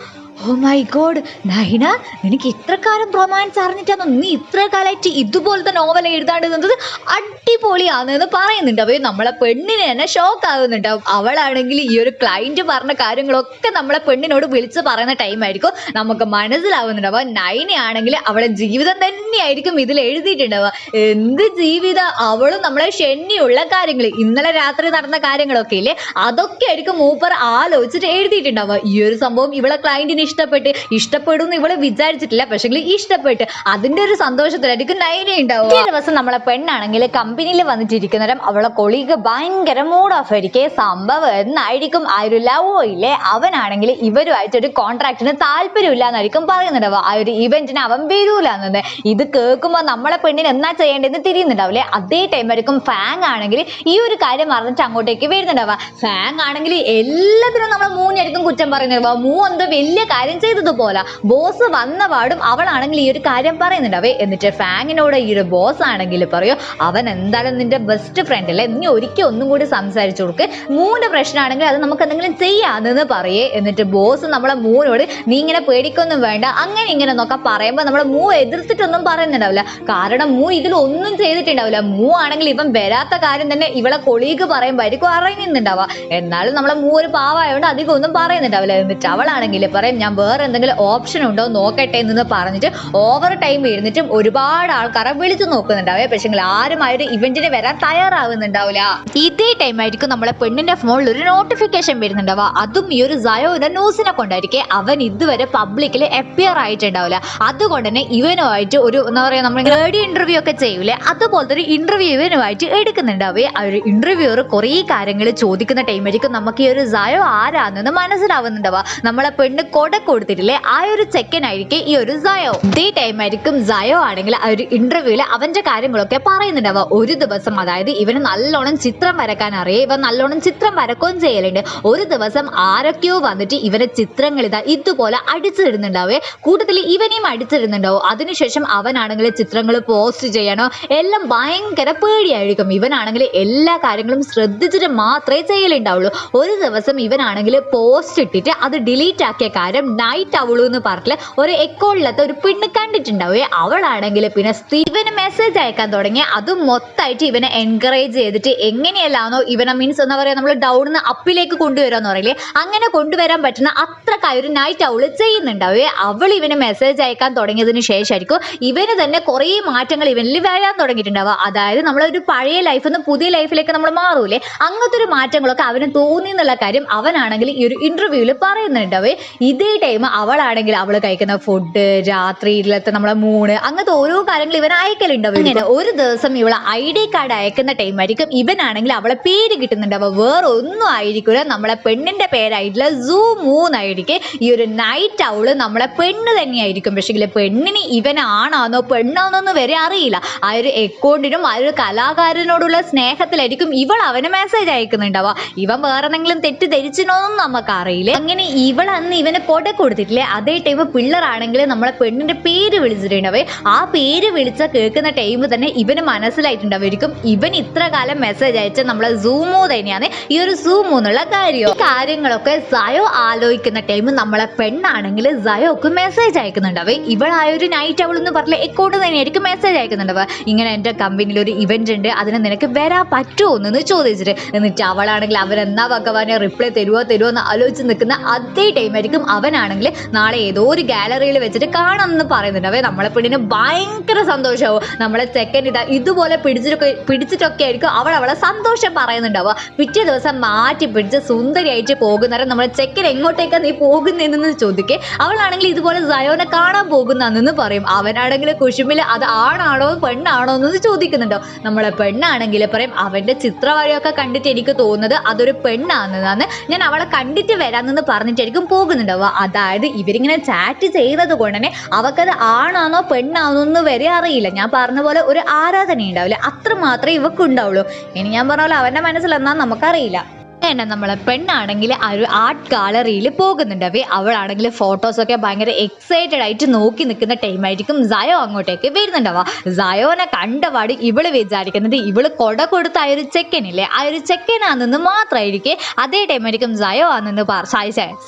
ഓ മൈ ഗോഡ് നൈന, നിനക്ക് ഇത്ര കാലം റൊമാൻസ് അറിഞ്ഞിട്ടാണോ നീ ഇത്ര കാലമായിട്ട് ഇതുപോലത്തെ നോവൽ എഴുതാണ്ട് നിന്നത്? അടിപൊളിയാണെന്ന് പറയുന്നുണ്ട്. അപ്പോൾ നമ്മളെ പെണ്ണിന് തന്നെ ഷോക്ക് ആകുന്നുണ്ടാവും. അവളാണെങ്കിൽ ഈ ഒരു ക്ലൈന്റ് പറഞ്ഞ കാര്യങ്ങളൊക്കെ നമ്മളെ പെണ്ണിനോട് വിളിച്ച് പറയുന്ന ടൈമായിരിക്കും നമുക്ക് മനസ്സിലാവുന്നുണ്ടാവുക. നൈനയാണെങ്കിൽ അവളെ ജീവിതം തന്നെയായിരിക്കും ഇതിൽ എഴുതിയിട്ടുണ്ടാവുക. എന്ത് ജീവിതം! അവളും നമ്മളെ ഷെന്നിയുള്ള കാര്യങ്ങൾ, ഇന്നലെ രാത്രി നടന്ന കാര്യങ്ങളൊക്കെ ഇല്ലേ, അതൊക്കെ ആയിരിക്കും മൂപ്പർ ആലോചിച്ചിട്ട് എഴുതിയിട്ടുണ്ടാവുക. ഈ ഒരു സംഭവം ഇവളെ ക്ലൈന്റിന് ഇഷ്ടപ്പെടും ഇവള് വിചാരിച്ചിട്ടില്ല, പക്ഷെ ഇഷ്ടപ്പെട്ട് അതിന്റെ ഒരു സന്തോഷത്തിലായിരിക്കും നൈന ഉണ്ടാവും. ഈ ദിവസം നമ്മളെ പെണ്ണാണെങ്കിൽ കമ്പനിയിൽ വന്നിട്ടിരിക്കുന്നവരും അവളെ കൊളീഗ് ഭയങ്കര മൂഡ് ഓഫ് ആയിരിക്കെ. സംഭവം എന്നായിരിക്കും ആ ഒരു ലവോ ഇല്ലേ, അവനാണെങ്കിൽ ഇവരുമായിട്ട് ഒരു കോൺട്രാക്ടിന് താല്പര്യമില്ല എന്നായിരിക്കും പറയുന്നുണ്ടാവുക. ആ ഒരു ഇവന്റിന് അവൻ വരൂല എന്നത്. ഇത് കേൾക്കുമ്പോൾ നമ്മളെ പെണ്ണിന് എന്നാ ചെയ്യേണ്ടതെന്ന് തിരിയുന്നുണ്ടാവില്ലേ. അതേ ടൈം ആയിരിക്കും ഫാങ് ആണെങ്കിൽ ഈ ഒരു കാര്യം മറന്നിട്ട് അങ്ങോട്ടേക്ക് വരുന്നുണ്ടാവുക. ഫാങ് ആണെങ്കിൽ എല്ലാത്തിനും നമ്മളെ മൂന്നായിരിക്കും കുറ്റം പറയുന്നുണ്ടാവുക. മൂ എന്തോ വലിയ കാര്യം ചെയ്തതുപോലെ ബോസ് വന്ന പാടും അവളാണെങ്കിൽ ഈ ഒരു കാര്യം പറയുന്നുണ്ടാവേ. എന്നിട്ട് ഫാങ്ങിനോട് ഈ ഒരു ബോസ് ആണെങ്കിൽ പറയോ, അവൻ എന്തായാലും നിന്റെ ബെസ്റ്റ് ഫ്രണ്ട് അല്ലേ, നീ ഒരിക്കൽ ഒന്നും കൂടി സംസാരിച്ചു കൊടുക്ക്, മൂന്ന് പ്രശ്നമാണെങ്കിൽ അത് നമുക്ക് എന്തെങ്കിലും ചെയ്യാമെന്ന് പറയേ. എന്നിട്ട് ബോസ് നമ്മളെ മൂനോട് നീ ഇങ്ങനെ പേടിക്കൊന്നും വേണ്ട അങ്ങനെ ഇങ്ങനെ നോക്കാം പറയുമ്പോൾ നമ്മളെ മൂ എതിർത്തിട്ടൊന്നും പറയുന്നുണ്ടാവില്ല. കാരണം മൂ ഇതിലൊന്നും ചെയ്തിട്ടുണ്ടാവില്ല. മൂ ആണെങ്കിൽ ഇവൻ വരാത്ത കാര്യം തന്നെ ഇവളെ കൊളീഗ് പറയുമ്പോഴായിരിക്കും അറിയുന്നുണ്ടാവുക. എന്നാലും നമ്മളെ മൂ ഒരു പാവായോണ്ട് അധികം ഒന്നും പറയുന്നുണ്ടാവില്ല. എന്നിട്ട് അവളാണെങ്കിൽ പറയും ഞാൻ വേറെ എന്തെങ്കിലും ഓപ്ഷൻ ഉണ്ടോ നോക്കട്ടെ എന്ന് പറഞ്ഞിട്ട് ഓവർ ടൈം ഇരുന്നിട്ടും ഒരുപാട് ആൾക്കാരെ വിളിച്ചു നോക്കുന്നുണ്ടാവേ. പക്ഷെ ആരും ആ ഒരു ഇവന്റിന് വരാൻ തയ്യാറാവുന്നുണ്ടാവില്ല. ഇതേ ടൈം ആയിരിക്കും നമ്മളെ പെണ്ണിന്റെ ഫോണിൽ ഒരു നോട്ടിഫിക്കേഷൻ വരുന്നുണ്ടാവുക. അതും ഈ ഒരു സയോയുടെ ന്യൂസിനെ കൊണ്ടായിരിക്കും. അവൻ ഇതുവരെ പബ്ലിക്കിൽ അപ്പിയർ ആയിട്ടുണ്ടാവില്ല. അതുകൊണ്ട് തന്നെ ഇവനുമായിട്ട് ഒരു എന്താ പറയാ, നമ്മൾ റേഡിയോ ഇന്റർവ്യൂ ഒക്കെ ചെയ്യൂലേ, അതുപോലത്തെ ഒരു ഇന്റർവ്യൂ ഇവനുമായിട്ട് എടുക്കുന്നുണ്ടാവേ. ആ ഒരു ഇന്റർവ്യൂർ കുറേ കാര്യങ്ങൾ ചോദിക്കുന്ന ടൈമായിരിക്കും നമുക്ക് ഈ ഒരു സയോ ആരാണെന്ന് മനസ്സിലാവുന്നുണ്ടാവുക. നമ്മളെ പെണ്ണ് കൊട കൊടുത്തിട്ടില്ലേ, ആ ഒരു ചെക്കനായിരിക്കും ഈ ഒരു സയോ. ഇതേ ടൈം ആയിരിക്കും സയോ ആണെങ്കിൽ ആ ഒരു ഇന്റർവ്യൂല് അവന്റെ കാര്യങ്ങളൊക്കെ പറയുന്നുണ്ടാവുക. ഒരു ദിവസം അതായത് ഇവന് നല്ലോണം ചിത്രം വരക്കാൻ അറിയാം, ഇവൻ നല്ലോണം ചിത്രം വരക്കുകയും ചെയ്യലുണ്ട്. ഒരു ദിവസം ആരൊക്കെയോ വന്നിട്ട് ഇവന്റെ ചിത്രങ്ങൾ ഇതുപോലെ അടിച്ചിടുന്നുണ്ടാവേ. കൂട്ടത്തിൽ ഇവനെയും അടിച്ചിടുന്നുണ്ടാവും. അതിനുശേഷം അവനാണെങ്കിൽ ചിത്രങ്ങൾ പോസ്റ്റ് ചെയ്യാനോ എല്ലാം ഭയങ്കര പേടിയായിരിക്കും. ഇവനാണെങ്കിൽ എല്ലാ കാര്യങ്ങളും ശ്രദ്ധിച്ചിട്ട് മാത്രമേ ചെയ്യലുണ്ടാവുള്ളൂ. ഒരു ദിവസം ഇവനാണെങ്കിൽ പോസ്റ്റ് ഇട്ടിട്ട് അത് ഡിലീറ്റ് ആക്കിയ കാര്യം നൈറ്റ് അവളു എന്ന് പറഞ്ഞില്ല ഒരു അക്കൗണ്ടിലത്തെ ഒരു പെണ്ണ് കണ്ടിട്ടുണ്ടാവേ. അവളാണെങ്കിൽ പിന്നെ ഇവന് മെസ്സേജ് അയക്കാൻ തുടങ്ങി. അതും മൊത്തമായിട്ട് ഇവനെ എൻകറേജ് ചെയ്തിട്ട് എങ്ങനെയല്ലാന്നോ ഇവനെ മീൻസ് എന്താ പറയുക, നമ്മൾ ഡൗണിന്ന് അപ്പിലേക്ക് കൊണ്ടുവരാന്ന് പറയില്ലേ, അങ്ങനെ കൊണ്ടുവരാൻ പറ്റുന്ന അത്രക്കായ ഒരു നൈറ്റ് അവള് ചെയ്യുന്നുണ്ടാവേ. അവൾ ഇവന് മെസ്സേജ് അയക്കാൻ തുടങ്ങിയതിന് ശേഷമായിരിക്കും ഇവന് തന്നെ കുറേ മാറ്റങ്ങൾ ഇവനിൽ വരാൻ തുടങ്ങിയിട്ടുണ്ടാവുക. അതായത് നമ്മളൊരു പഴയ ലൈഫിൽ നിന്ന് പുതിയ ലൈഫിലേക്ക് നമ്മൾ മാറൂലേ, അങ്ങനത്തെ ഒരു മാറ്റങ്ങളൊക്കെ അവന് തോന്നി എന്നുള്ള കാര്യം അവനാണെങ്കിൽ ഈ ഒരു ഇന്റർവ്യൂവിൽ പറയുന്നുണ്ടാവേ. ഇതേ ടൈം അവളാണെങ്കിൽ അവള് കഴിക്കുന്ന ഫുഡ്, രാത്രിയിലത്തെ നമ്മളെ മൂണ്, അങ്ങനത്തെ ഓരോ കാര്യങ്ങൾ ഇവൻ അയക്കലുണ്ടാവും. ഇങ്ങനെ ഒരു ദിവസം ഇവളെ ID കാർഡ് അയക്കുന്ന ടൈം ആയിരിക്കും ഇവനാണെങ്കിൽ അവളെ പേര് കിട്ടുന്നുണ്ടാവുക. വേറെ ഒന്നും ആയിരിക്കില്ല, നമ്മളെ പെണ്ണിന്റെ പേരായിട്ടുള്ള സൂമൂ എന്നായിരിക്കും. ഈ ഒരു നൈറ്റ് അവള് നമ്മളെ പെണ്ണ് തന്നെയായിരിക്കും. പക്ഷേ പെണ്ണിന് ഇവനാണാന്നോ പെണ്ണാന്നോന്ന് വരെ അറിയില്ല. ആ ഒരു അക്കൗണ്ടിനും ആ ഒരു കലാകാരനോടുള്ള സ്നേഹത്തിലായിരിക്കും ഇവൾ അവന് മെസ്സേജ് അയക്കുന്നുണ്ടാവുക. ഇവൻ വേറെ എന്തെങ്കിലും തെറ്റിദ്ധരിച്ചിനോന്നും നമുക്ക് അറിയില്ല. അങ്ങനെ ഇവൾ അന്ന് ഇവന് കൊട കൊടുത്തിട്ടില്ലേ, അതേ ടൈം പിള്ളേരാണെങ്കിൽ നമ്മളെ പെണ്ണിന്റെ പേര് വിളിച്ചിട്ടുണ്ടാവേ. ആ പേര് വിളിച്ച കേൾക്കുന്ന ടൈം തന്നെ ഇവന് മനസ്സിലായിട്ടുണ്ടാവായിരിക്കും ഇവൻ ഇത്ര കാലം മെസ്സേജ് അയച്ച നമ്മളെ സൂമോ തന്നെയാണ് ഈ ഒരു സൂമോ എന്നുള്ള കാര്യം. ഈ കാര്യങ്ങളൊക്കെ സയോ ആലോചിക്കുന്ന ടൈം നമ്മളെ പെണ്ണാണെങ്കിൽ സയോക്ക് മെസ്സേജ് അയക്കുന്നുണ്ടാവേ. ഇവളായ ഒരു നൈറ്റ് അവൾ എന്ന് പറഞ്ഞ അക്കൗണ്ട് തന്നെയായിരിക്കും മെസ്സേജ് അയക്കുന്നുണ്ടാവുക. ഇങ്ങനെ എൻ്റെ കമ്പനിയിൽ ഒരു ഇവന്റ് ഉണ്ട്, അതിന് നിനക്ക് വരാൻ പറ്റുമോ എന്ന് ചോദിച്ചിട്ട്. എന്നിട്ട് അവളാണെങ്കിൽ അവരെന്നാ ഭഗവാനെ റിപ്ലൈ തരുമോ എന്ന് ആലോചിച്ച് നിൽക്കുന്ന അതേ ടൈം ആയിരിക്കും അവനാണെങ്കിൽ നാളെ ഏതോ ഒരു ഗാലറിയിൽ വെച്ചിട്ട് കാണാമെന്ന് പറയുന്നുണ്ടാവേ. നമ്മളെ പെണ്ണിന് ഭയങ്കര സന്തോഷമാവും. നമ്മളെ സെക്കൻഡ് ഇതുപോലെ പിടിച്ചിട്ടൊക്കെ ആയിരിക്കും അവളെ സന്തോഷം പറയുന്നുണ്ടാവുക. പിറ്റേ ദിവസം മാറ്റി പിടിച്ച് സുന്ദരിയായിട്ട് പോകുന്നവരെ നമ്മളെ ചെക്കൻ എങ്ങോട്ടേക്കാണ് നീ പോകുന്നതെന്ന് ചോദിക്കേ. അവളാണെങ്കിൽ ഇതുപോലെ സയോനെ കാണാൻ പോകുന്നെന്ന് പറയും. അവനാണെങ്കിൽ കുശുമ്പിൽ അത് ആണാണോ പെണ്ണാണോ എന്ന് ചോദിക്കുന്നുണ്ടോ. നമ്മളെ പെണ്ണാണെങ്കിൽ പറയും അവന്റെ ചിത്രവരയൊക്കെ കണ്ടിട്ട് എനിക്ക് തോന്നുന്നത് അതൊരു പെണ്ണാണെന്നാണ്, ഞാൻ അവളെ കണ്ടിട്ട് വരാമെന്ന് പറഞ്ഞിട്ടായിരിക്കും പോകുന്നുണ്ടാവുക. അതായത് ഇവരിങ്ങനെ ചാറ്റ് ചെയ്യുന്നത് കൊണ്ട് തന്നെ അവക്കത് ആണാണോ പെണ്ണാണോ എന്ന് വരെ അറിയില്ല. ഞാൻ പറഞ്ഞ പോലെ ഒരു ആരാധന ഉണ്ടാവില്ല, അത്ര മാത്രമേ ഇവക്ക് ഉണ്ടാവുള്ളൂ. ഇനി ഞാൻ പറഞ്ഞ പോലെ അവന്റെ മനസ്സിലെന്നാ നമുക്കറിയില്ല. തന്നെ നമ്മളെ പെണ്ണാണെങ്കിൽ ആ ഒരു ആർട്ട് ഗാലറിയിൽ പോകുന്നുണ്ട്. അവളാണെങ്കിൽ ഫോട്ടോസൊക്കെ ഭയങ്കര എക്സൈറ്റഡ് ആയിട്ട് നോക്കി നിൽക്കുന്ന ടൈമായിരിക്കും സയോ അങ്ങോട്ടേക്ക് വരുന്നുണ്ടാവുക. സയോനെ കണ്ടപാട് ഇവള് വിചാരിക്കുന്നത് ഇവള് കൊട കൊടുത്ത ആ ഒരു ചെക്കനില്ലേ, ആ ഒരു ചെക്കനാണെന്ന് മാത്രമായിരിക്കും. അതേ ടൈമായിരിക്കും സയോ ആണെന്ന്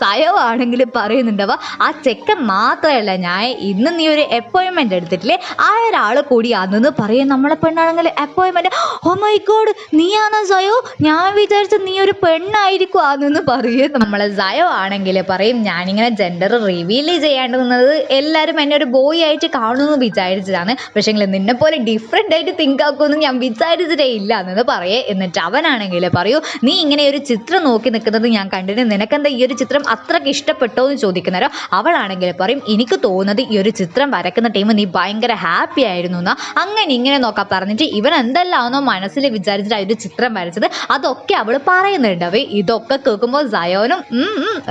സയോ ആണെങ്കിൽ പറയുന്നുണ്ടാവുക ആ ചെക്കൻ മാത്രമല്ല, ഞാൻ ഇന്ന് നീ ഒരു അപ്പോയിൻമെന്റ് എടുത്തിട്ടില്ലേ ആ ഒരാൾ കൂടിയാണെന്ന് പറയും. നമ്മളെ പെണ്ണാണെങ്കിൽ അപ്പോയിൻമെന്റ്, ഓ മൈ ഗോഡ് നീയാണോ സയോ, ഞാൻ വിചാരിച്ച നീ ഒരു പെണ്ണായിരിക്കുവാന്ന് പറയും. നമ്മളെ സയോ ആണെങ്കിൽ പറയും ഞാനിങ്ങനെ ജെൻഡർ റിവീൽ ചെയ്യാണ്ടുന്നത് എല്ലാവരും എന്നെ ഒരു ബോയ് ആയിട്ട് കാണുമെന്ന് വിചാരിച്ചതാണ്, പക്ഷേ നിന്നെ പോലെ ഡിഫറെൻ്റ് ആയിട്ട് തിങ്ക് ആക്കുമെന്ന് ഞാൻ വിചാരിച്ചിട്ടേ ഇല്ല എന്ന് പറയേ. എന്നിട്ട് അവനാണെങ്കിൽ പറയൂ നീ ഇങ്ങനെ ഒരു ചിത്രം നോക്കി നിൽക്കുന്നത് ഞാൻ കണ്ടിട്ട് നിനക്കെന്താ ഈ ഒരു ചിത്രം അത്രയ്ക്ക് ഇഷ്ടപ്പെട്ടോ എന്ന് ചോദിക്കുന്നവരോ. അവളാണെങ്കിൽ പറയും എനിക്ക് തോന്നുന്നത് ഈ ഒരു ചിത്രം വരക്കുന്ന ടൈം നീ ഭയങ്കര ഹാപ്പി ആയിരുന്നു എന്നാ, അങ്ങനെ ഇങ്ങനെ നോക്കാൻ പറഞ്ഞിട്ട് ഇവൻ എന്തെല്ലാന്നോ മനസ്സിൽ വിചാരിച്ചിട്ട് ആ ഒരു ചിത്രം വരച്ചത് അതൊക്കെ അവൾ പറയുന്നുണ്ട്. ഇതൊക്കെ കേൾക്കുമ്പോൾ സയോനും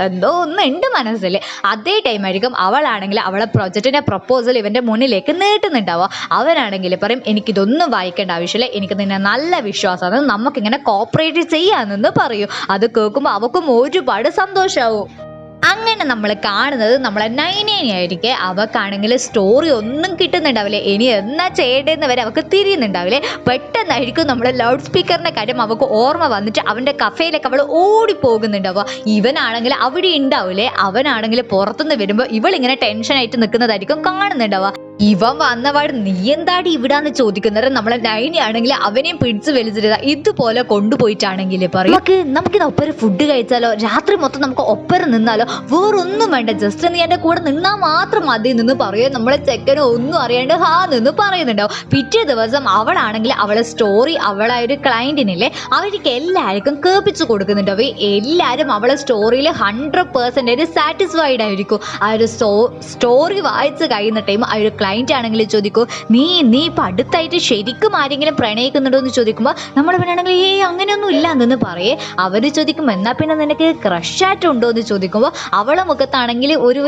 എന്തോ ഒന്നുണ്ട് മനസ്സിൽ. അതേ ടൈമായിരിക്കും അവളാണെങ്കിൽ അവളെ പ്രൊജക്റ്റിന്റെ പ്രപ്പോസൽ ഇവന്റെ മുന്നിലേക്ക് നീട്ടുന്നുണ്ടാവുക. അവനാണെങ്കിൽ പറയും എനിക്കിതൊന്നും വായിക്കേണ്ട ആവശ്യമില്ല, എനിക്ക് നിന്നെ നല്ല വിശ്വാസമാണ്, നമുക്കിങ്ങനെ കോപ്പറേറ്റ് ചെയ്യാമെന്ന് പറയൂ. അത് കേൾക്കുമ്പോൾ അവക്കും ഒരുപാട് സന്തോഷമാവും. അങ്ങനെ നമ്മൾ കാണുന്നത് നമ്മളെ നൈനേനെയായിരിക്കെ. അവക്കാണെങ്കിൽ സ്റ്റോറി ഒന്നും കിട്ടുന്നുണ്ടാവില്ലേ, ഇനി എന്നാ ചെയ്യേണ്ടതെന്ന് വരെ അവൾക്ക് തിരിയുന്നുണ്ടാവില്ലേ. പെട്ടെന്നായിരിക്കും നമ്മൾ ലൗഡ് സ്പീക്കറിന്റെ കാര്യം അവൾക്ക് ഓർമ്മ വന്നിട്ട് അവന്റെ കഫേയിലേക്ക് അവൾ ഓടിപ്പോകുന്നുണ്ടാവുക. ഇവനാണെങ്കിൽ അവിടെ ഉണ്ടാവില്ലേ, അവനാണെങ്കിൽ പുറത്തുനിന്ന് വരുമ്പോൾ ഇവളിങ്ങനെ ടെൻഷനായിട്ട് നിൽക്കുന്നതായിരിക്കും കാണുന്നുണ്ടാവുക. ഇവൻ വന്നപാട് നീ എന്താടി ഇവിടാന്ന് ചോദിക്കുന്നത് നമ്മളെ നൈനി ആണെങ്കിൽ അവനെയും പിടിച്ച് വലിച്ചിരുന്ന ഇതുപോലെ കൊണ്ടുപോയിട്ടാണെങ്കിൽ പറയും നമുക്കിത് ഒപ്പര ഫുഡ് കഴിച്ചാലോ, രാത്രി മൊത്തം നമുക്ക് ഒപ്പര നിന്നാലോ, വേറൊന്നും വേണ്ട, ജസ്റ്റ് നീ എൻ്റെ കൂടെ നിന്നാൽ മാത്രം മതി നിന്ന് പറയുക. നമ്മളെ ചെക്കനോ ഒന്നും അറിയാണ്ട് ഹാ നിന്ന് പറയുന്നുണ്ടാവും. പിറ്റേ ദിവസം അവളാണെങ്കിൽ അവളെ സ്റ്റോറി അവളെ ഒരു ക്ലയന്റിനില്ലേ അവർക്ക് എല്ലാവർക്കും കേൾപ്പിച്ചു കൊടുക്കുന്നുണ്ടാവും. എല്ലാവരും അവളെ സ്റ്റോറിയിൽ 100% സാറ്റിസ്ഫൈഡ് ആയിരിക്കും. ആ ഒരു സ്റ്റോറി വായിച്ച് കഴിയുന്ന ടൈം ആ ഒരു ക്ലയന്റ് ആണെങ്കിൽ ചോദിക്കൂ നീ ഇപ്പം അടുത്തായിട്ട് ശരിക്കും ആരെങ്കിലും പ്രണയിക്കുന്നുണ്ടോ എന്ന് ചോദിക്കുമ്പോൾ നമ്മൾ പിന്നാണെങ്കിൽ അങ്ങനെയൊന്നും ഇല്ല എന്ന് പറയേ. അവർ ചോദിക്കുമ്പോൾ എന്നാ പിന്നെ നിനക്ക് ക്രഷായിട്ടുണ്ടോ എന്ന് ചോദിക്കുമ്പോൾ അവളെ മുഖത്താണെങ്കിൽ ഒരു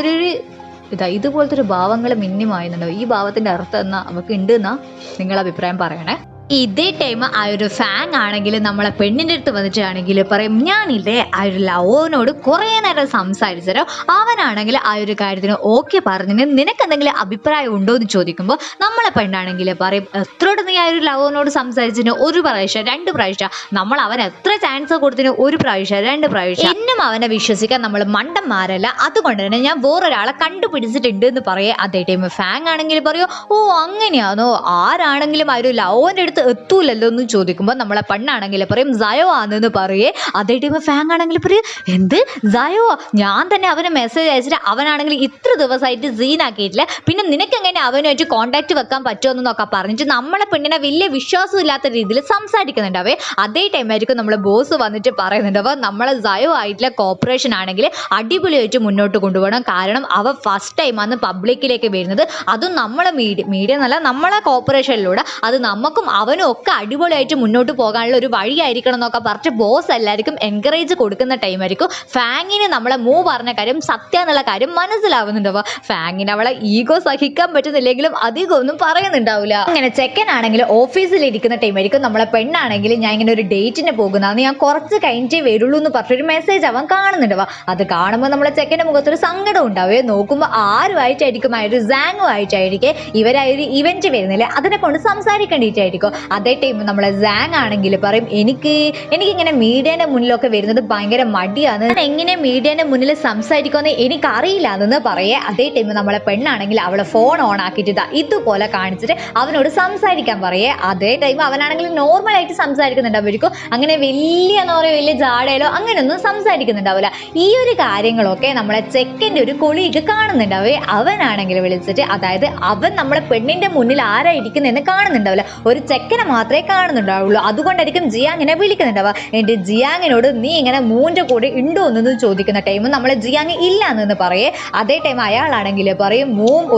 ഇതുപോലത്തെ ഒരു ഭാവങ്ങൾ മിന്നിമായുന്നുണ്ടോ. ഈ ഭാവത്തിന്റെ അർത്ഥം എന്നാ അവർക്ക് ഉണ്ട് എന്നാ നിങ്ങൾ അഭിപ്രായം പറയണേ. ഇതേ ടൈം ആ ഒരു ഫാങ് ആണെങ്കിൽ നമ്മളെ പെണ്ണിൻ്റെ അടുത്ത് വന്നിട്ടാണെങ്കിൽ പറയും ഞാനില്ലേ ആ ഒരു ലവോനോട് കുറേ നേരം സംസാരിച്ചോ, അവനാണെങ്കിൽ ആ ഒരു കാര്യത്തിന് ഓക്കെ പറഞ്ഞിന് നിനക്ക് എന്തെങ്കിലും അഭിപ്രായം ഉണ്ടോ എന്ന് ചോദിക്കുമ്പോൾ നമ്മളെ പെണ്ണാണെങ്കിൽ പറയും എത്രയോട് നീ ആ ഒരു ലവോനോട് സംസാരിച്ചതിന് 1 പ്രാവശ്യം 2 പ്രാവശ്യം, നമ്മൾ അവൻ എത്ര ചാൻസ് കൊടുത്തിന് 1 പ്രാവശ്യം 2 പ്രാവശ്യം, എന്നും അവനെ വിശ്വസിക്കാൻ നമ്മൾ മണ്ടന്മാരല്ല, അതുകൊണ്ട് തന്നെ ഞാൻ വേറൊരാളെ കണ്ടുപിടിച്ചിട്ടുണ്ട് എന്ന് പറയേ. അതേ ടൈം ഫാങ് ആണെങ്കിൽ പറയോ ഓ അങ്ങനെയാണോ, ആരാണെങ്കിലും ആ ഒരു ലവോൻ്റെ അടുത്ത് എത്തൂലല്ലോ എന്ന് ചോദിക്കുമ്പോൾ നമ്മളെ പെണ്ണാണെങ്കിൽ പറയും സയോ ആണെന്ന് പറയേ. അതേ ടൈം ഫാങ് ആണെങ്കിൽ പറയും എന്ത് സയോ, ഞാൻ തന്നെ അവന് മെസ്സേജ് അയച്ചിട്ട് അവനാണെങ്കിൽ ഇത്ര ദിവസമായിട്ട് സീനാക്കിയിട്ടില്ല, പിന്നെ നിനക്ക് എങ്ങനെ അവനുമായിട്ട് കോൺടാക്ട് വെക്കാൻ പറ്റുമെന്നൊക്കെ പറഞ്ഞിട്ട് നമ്മളെ പെണ്ണിനെ വലിയ വിശ്വാസമില്ലാത്ത രീതിയിൽ സംസാരിക്കുന്നുണ്ടാവേ. അതേ ടൈമായിരിക്കും നമ്മളെ ബോസ് വന്നിട്ട് പറയുന്നുണ്ടാവുക നമ്മളെ സയോ ആയിട്ടുള്ള കോപ്പറേഷൻ ആണെങ്കിൽ അടിപൊളിയായിട്ട് മുന്നോട്ട് കൊണ്ടുപോകണം, കാരണം അവ ഫസ്റ്റ് ടൈമാണ് പബ്ലിക്കിലേക്ക് വരുന്നത്, അതും നമ്മളെ മീഡിയ എന്നല്ല നമ്മളെ കോപ്പറേഷനിലൂടെ അത് നമുക്കും അവനും ഒക്കെ അടിപൊളിയായിട്ട് മുന്നോട്ട് പോകാനുള്ള ഒരു വഴിയായിരിക്കണം എന്നൊക്കെ പറഞ്ഞിട്ട് ബോസ് എല്ലാവർക്കും എൻകറേജ് കൊടുക്കുന്ന ടൈമായിരിക്കും. ഫാങ്ങിന് നമ്മളെ പറഞ്ഞ കാര്യം സത്യം എന്നുള്ള കാര്യം മനസ്സിലാവുന്നുണ്ടാവുക. ഫാങ്ങിന് അവളെ ഈഗോ സഹിക്കാൻ പറ്റുന്നില്ലെങ്കിലും അധികം ഒന്നും പറയുന്നുണ്ടാവില്ല. അങ്ങനെ ചെക്കനാണെങ്കിൽ ഓഫീസിൽ ഇരിക്കുന്ന ടൈമായിരിക്കും നമ്മളെ പെണ്ണാണെങ്കിൽ ഞാൻ ഇങ്ങനെ ഒരു ഡേറ്റിന് പോകുന്നതാണ്, ഞാൻ കുറച്ച് കഴിഞ്ഞിട്ടേ വരുള്ളൂ എന്ന് പറഞ്ഞൊരു മെസ്സേജ് അവൻ കാണുന്നുണ്ടാവുക. അത് കാണുമ്പോൾ നമ്മളെ ചെക്കൻ്റെ മുഖത്തൊരു സങ്കടം ഉണ്ടാവുകയെ. നോക്കുമ്പോൾ ആരുമായിട്ടായിരിക്കും ആ ഒരു സാങ്ങുമായിട്ടായിരിക്കും ഇവരായൊരു ഇവന്റ് വരുന്നില്ല, അതിനെ കൊണ്ട് സംസാരിക്കേണ്ടിയിട്ടായിരിക്കും. അതേ ടൈം നമ്മളെ സാങ് ആണെങ്കിൽ പറയും എനിക്കിങ്ങനെ മീഡിയന്റെ മുന്നിലൊക്കെ വരുന്നത് ഭയങ്കര മടിയാണ്, എങ്ങനെ മീഡിയന്റെ മുന്നിൽ സംസാരിക്കുമെന്ന് എനിക്കറിയില്ല എന്ന് പറയേ. അതേ ടൈം നമ്മളെ പെണ്ണാണെങ്കിൽ അവളെ ഫോൺ ഓൺ ആക്കിയിട്ട് ഇതുപോലെ കാണിച്ചിട്ട് അവനോട് സംസാരിക്കാൻ പറയേ. അതേ ടൈം അവനാണെങ്കിൽ നോർമലായിട്ട് സംസാരിക്കുന്നുണ്ടാവുമായിരിക്കും, അങ്ങനെ എന്താ പറയുക വലിയ ജാടയിലോ അങ്ങനെയൊന്നും സംസാരിക്കുന്നുണ്ടാവില്ല. ഈ ഒരു കാര്യങ്ങളൊക്കെ നമ്മളെ ചെക്കൻ്റെ ഒരു കൊളീഗ് കാണുന്നുണ്ടാവേ. അവനാണെങ്കിൽ വിളിച്ചിട്ട്, അതായത് അവൻ നമ്മളെ പെണ്ണിന്റെ മുന്നിൽ ആരാ ഇരിക്കുന്നതെന്ന് കാണുന്നുണ്ടാവില്ല, ഒരു ചെക്കനെ മാത്രമേ കാണുന്നുണ്ടാവുള്ളൂ. അതുകൊണ്ടായിരിക്കും ജിയാങ്ങിനെ വിളിക്കുന്നുണ്ടാവുക. എൻ്റെ ജിയാങ്ങിനോട് നീ ഇങ്ങനെ മൂൻ്റെ കൂടെ ഉണ്ടോ എന്ന് ചോദിക്കുന്ന ടൈം നമ്മളെ ജിയാങ് ഇല്ല എന്ന് പറയേ. അതേ ടൈം അയാളാണെങ്കിൽ പറയും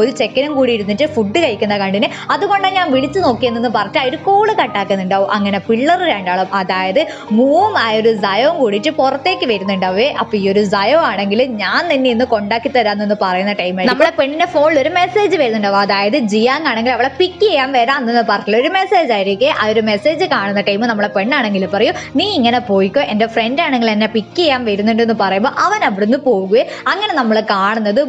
ഒരു ചെക്കനും കൂടി ഇരുന്നിട്ട് ഫുഡ് കഴിക്കുന്ന കണ്ടിന്, അതുകൊണ്ടാണ് ഞാൻ വിളിച്ചു നോക്കിയെന്ന് പറഞ്ഞിട്ട് ആ ഒരു കോള് കട്ടാക്കുന്നുണ്ടാവും. അങ്ങനെ പിള്ളേർ രണ്ടാളും, അതായത് ആ ഒരു സയോയും കൂടിയിട്ട് പുറത്തേക്ക് വരുന്നുണ്ടാവേ. അപ്പൊ ഈ ഒരു സയോ ആണെങ്കിൽ ഞാൻ തന്നെ ഇന്ന് കൊണ്ടാക്കി തരാമെന്ന് പറയുന്ന ടൈം നമ്മളെ പെണ്ണിന്റെ ഫോണിൽ ഒരു മെസ്സേജ് വരുന്നുണ്ടാവും, അതായത് ജിയാങ് ആണെങ്കിൽ അവളെ പിക്ക് ചെയ്യാൻ വരാമെന്ന് പറഞ്ഞിട്ടുള്ള ഒരു മെസ്സേജ് ആയിരിക്കും. ആ ഒരു മെസ്സേജ് കാണുന്ന ടൈം നമ്മളെ പെണ്ണാണെങ്കിൽ പറയും നീ ഇങ്ങനെ പോയിക്കോ, എൻ്റെ ഫ്രണ്ട് ആണെങ്കിൽ എന്നെ പിക്ക് ചെയ്യാൻ വരുന്നുണ്ടെന്ന് പറയുമ്പോൾ അവൻ അവിടുന്ന് പോകുകയും അങ്ങനെ നമ്മൾ കാണുന്നത്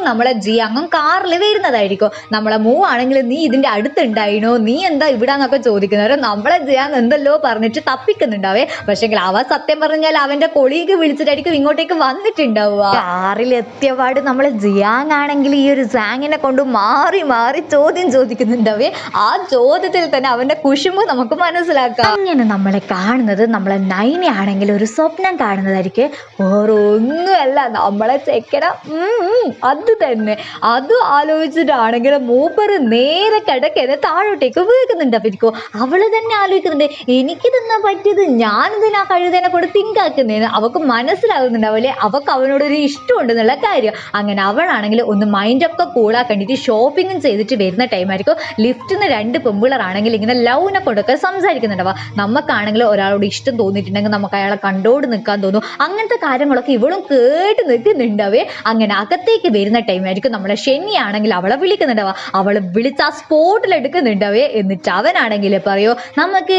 നമ്മളെ ജിയാങ്ങും കാറിൽ വരുന്നതായിരിക്കും. നമ്മളെ ആണെങ്കിൽ നീ ഇതിന്റെ അടുത്തുണ്ടായിനോ, നീ എന്താ ഇവിടാന്നൊക്കെ ചോദിക്കുന്നവരെ നമ്മളെ ജിയാങ് എന്തല്ലോ പറഞ്ഞിട്ട് തപ്പിക്കുന്നുണ്ടാവേ. പക്ഷെ അവ സത്യം പറഞ്ഞാൽ അവന്റെ കൊളീഗ് വിളിച്ചിട്ടായിരിക്കും ഇങ്ങോട്ടേക്ക് വന്നിട്ടുണ്ടാവുക. കാറിൽ എത്തിയപാട് നമ്മളെ ജിയാങ് ആണെങ്കിൽ ഈ ഒരു സാങ്ങിനെ കൊണ്ട് മാറി മാറി ചോദ്യം ചോദിക്കുന്നുണ്ടാവേ. ആ ചോദ്യത്തിൽ തന്നെ അവന്റെ കുശുമ്പ് നമുക്ക് മനസ്സിലാക്കാം. അങ്ങനെ നമ്മളെ കാണുന്നത് നമ്മളെ നൈന ആണെങ്കിൽ ഒരു സ്വപ്നം കാണുന്നതായിരിക്കും. വേറെ ഒന്നുമല്ല, നമ്മളെ ചെക്കന അത് തന്നെ. അത് ആലോചിച്ചിട്ടാണെങ്കിൽ മൂപ്പര് നേരെ കിടക്കനെ താഴോട്ടേക്ക് വീഴുന്നുണ്ട്. അപ്പൊ അവള് തന്നെ ആലോചിക്കുന്നുണ്ട് എനിക്ക് തന്നെ പറ്റിയത് ഞാനിതിന് ആ കഴുതനെ കൂടെ തിങ്കാക്കുന്നതിന് അവക്ക് മനസ്സിലാകുന്നുണ്ടാവില്ലേ, അവക്ക് അവനോടൊരു ഇഷ്ടമുണ്ടെന്നുള്ള കാര്യം. അങ്ങനെ അവളാണെങ്കിൽ ഒന്ന് മൈൻഡൊക്കെ കൂളാക്കണ്ടിട്ട് ഷോപ്പിങ്ങും ചെയ്തിട്ട് വരുന്ന ടൈമായിരിക്കും ലിഫ്റ്റിൽ നിന്ന് 2 പെമ്പിളറാണെങ്കിൽ ഇങ്ങനെ ലൗനെ കൊണ്ടൊക്കെ സംസാരിക്കുന്നുണ്ടാവുക. നമുക്കാണെങ്കിൽ ഒരാളോട് ഇഷ്ടം തോന്നിയിട്ടുണ്ടെങ്കിൽ നമുക്ക് അയാളെ കണ്ടോട് നിൽക്കാൻ തോന്നും. അങ്ങനത്തെ കാര്യങ്ങളൊക്കെ ഇവളും കേട്ട് നിൽക്കുന്നുണ്ടാവേ. അങ്ങനെ അകത്തേക്ക് വരുന്ന ടൈമായിരിക്കും നമ്മളെ ഷെന്നി ആണെങ്കിൽ അവളെ വിളിക്കുന്നുണ്ടാവുക. അവള് വിളിച്ച് ആ സ്പോട്ടിൽ എടുക്കുന്നുണ്ടാവേ. എന്നിട്ട് അവനാണെങ്കിൽ പറയോ നമുക്ക്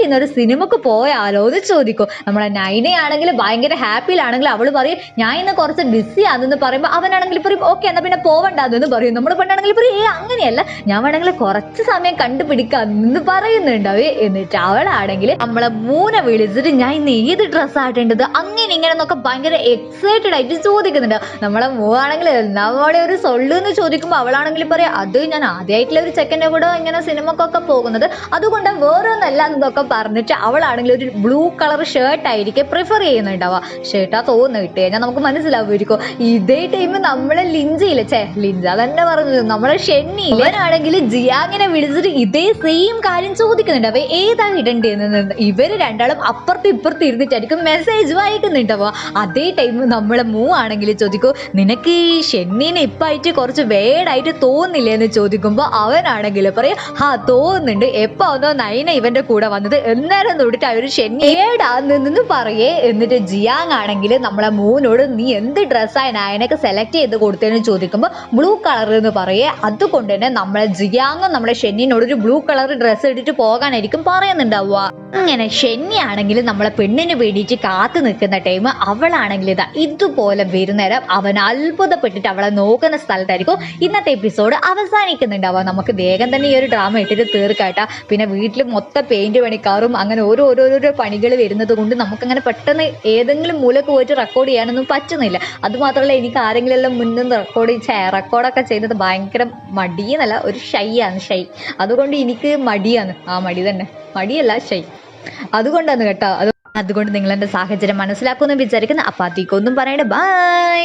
ഇന്നൊരു സിനിമക്ക് പോയാലോ എന്ന് ചോദിക്കും. നമ്മളെ നൈനയാണെങ്കിൽ ഭയങ്കര ഹാപ്പിയിലാണെങ്കിൽ അവള് പറയും ഞാൻ ഇന്ന് കുറച്ച് ബിസി ആണെന്ന് പറയുമ്പോൾ അവനാണെങ്കിൽ പറയും ഓക്കെ എന്നാ പിന്നെ പോവണ്ടെന്ന് പറയും. നമ്മൾ പെണ്ണാണെങ്കിൽ പറയും അങ്ങനെയല്ല, ഞാൻ വേണമെങ്കിൽ കുറച്ച് സമയം കണ്ടുപിടിക്കാന്ന് പറയുന്നുണ്ടാവേ. എന്നിട്ട് അവളാണെങ്കിൽ നമ്മളെ വിളിച്ചിട്ട് ഞാൻ ഇന്ന് ഏത് ഡ്രസ്സ് ആട്ടേണ്ടത് അങ്ങനെ ഇങ്ങനെ എന്നൊക്കെ ഭയങ്കര എക്സൈറ്റഡ് ആയിട്ട് ചോദിക്കുന്നുണ്ട്. നമ്മളെ ആണെങ്കിൽ നമ്മളെ ഒരു സൊള്ളുന്ന് ചോദിക്കുമ്പോൾ അവളാണെങ്കിൽ പറയാം അത് ഞാൻ ആദ്യമായിട്ടുള്ള ഒരു ചെക്കൻ്റെ കൂടെ ഇങ്ങനെ സിനിമക്കൊക്കെ പോകുന്നത്, അതുകൊണ്ട് വേറെ ഒന്നല്ല എന്നൊക്കെ പറഞ്ഞിട്ട് അവളാണെങ്കിൽ ഒരു ബ്ലൂ കളർ ഷർട്ട് ആയിരിക്കും പ്രിഫർ ചെയ്യുന്നുണ്ടാവുക. ഷർട്ടാ തോന്നുന്നു കിട്ടുക കഴിഞ്ഞാൽ നമുക്ക് മനസ്സിലാവുമായിരിക്കും. ഇതേ ടൈം നമ്മളെ ലിഞ്ചയില്ലേ, ലിഞ്ച തന്നെ പറഞ്ഞത് നമ്മളെ ഷെന്നിയിലാണെങ്കിൽ ജിയാങ്ങിനെ വിളിച്ചിട്ട് ഇതേ സെയിം കാര്യം ചോദിക്കുന്നുണ്ടാവുക ഏതാ ഇടണ്ടേന്ന്. ഇവര് രണ്ടാളും അപ്പുറത്ത് ഇപ്പുറത്ത് ഇരുന്നിട്ടായിരിക്കും മെസ്സേജ് വായിക്കുന്നുണ്ടാവുക. അതേ ടൈം നമ്മളെ ആണെങ്കിൽ ചോദിക്കും നിനക്ക് ഈ ഷെന്നീനെ ഇപ്പായിട്ട് കുറച്ച് വേടായിട്ട് തോന്നില്ലേ എന്ന് ചോദിക്കുമ്പോൾ അവനാണെങ്കിൽ പറയും തോന്നുന്നുണ്ട്, എപ്പോ ഒന്നോ നൈന ഇവന്റെ കൂടെ വന്നത് എന്നേരം തൊട്ടിട്ട് ആ ഒരു ഷെന്നീടാന്ന് പറയേ. എന്നിട്ട് ജിയാങ് ആണെങ്കിൽ നമ്മളെ മോനോട് നീ എന്ത് ഡ്രസ്സായി നയനക്ക് സെലക്ട് ചെയ്ത് കൊടുത്തതെന്ന് ചോദിക്കുമ്പോൾ ബ്ലൂ കളർ എന്ന് പറയേ. അതുകൊണ്ട് തന്നെ നമ്മളെ ജിയാങ്ങും നമ്മളെ ഷെന്നിനോട് ഒരു ബ്ലൂ കളർ ഡ്രസ്സ് ഇട്ടിട്ട് പോകാനായിരിക്കും പറയുന്നുണ്ടാവുക. അങ്ങനെ ഷെന്നി ആണെങ്കിൽ നമ്മളെ പെണ്ണിന് വേണ്ടിയിട്ട് കാത്തു നിൽക്കുന്ന ടൈം അവളാണെങ്കിൽ ഇതുപോലെ വരുന്നേരം അവൻ അത്ഭുതപ്പെട്ടിട്ട് അവളെ നോക്കുന്ന സ്ഥലത്തായിരിക്കും ഇന്നത്തെ എപ്പിസോഡ് അവസാനിക്കുന്നുണ്ടാവുക. നമുക്ക് വേഗം തന്നെ ഈ ഒരു ഡ്രാമ ഇട്ടിട്ട് തീർക്കാട്ടാ. പിന്നെ വീട്ടിൽ മൊത്തം പെയിന്റ് പണിക്കാറും അങ്ങനെ ഓരോരോ പണികൾ വരുന്നത് കൊണ്ട് നമുക്കങ്ങനെ പെട്ടെന്ന് ഏതെങ്കിലും മൂലക്ക് പോയിട്ട് റെക്കോർഡ് ചെയ്യാനൊന്നും പറ്റുന്നില്ല. അതുമാത്രമല്ല എനിക്ക് ആരെങ്കിലും എല്ലാം മുന്നിൽ റെക്കോർഡൊക്കെ ചെയ്യുന്നത് ഭയങ്കര മടിയെന്നല്ല, ഒരു ഷൈ. അതുകൊണ്ട് എനിക്ക് മടിയാണ്. മടി തന്നെ, മടിയല്ല ഷൈ. അതുകൊണ്ടാണ് കേട്ടോ. അതുകൊണ്ട് നിങ്ങൾ എൻ്റെ സാഹചര്യം മനസ്സിലാക്കുമെന്ന് വിചാരിക്കുന്നു. അപ്പം അധികമൊന്നും പറയണ്ട. ബൈ.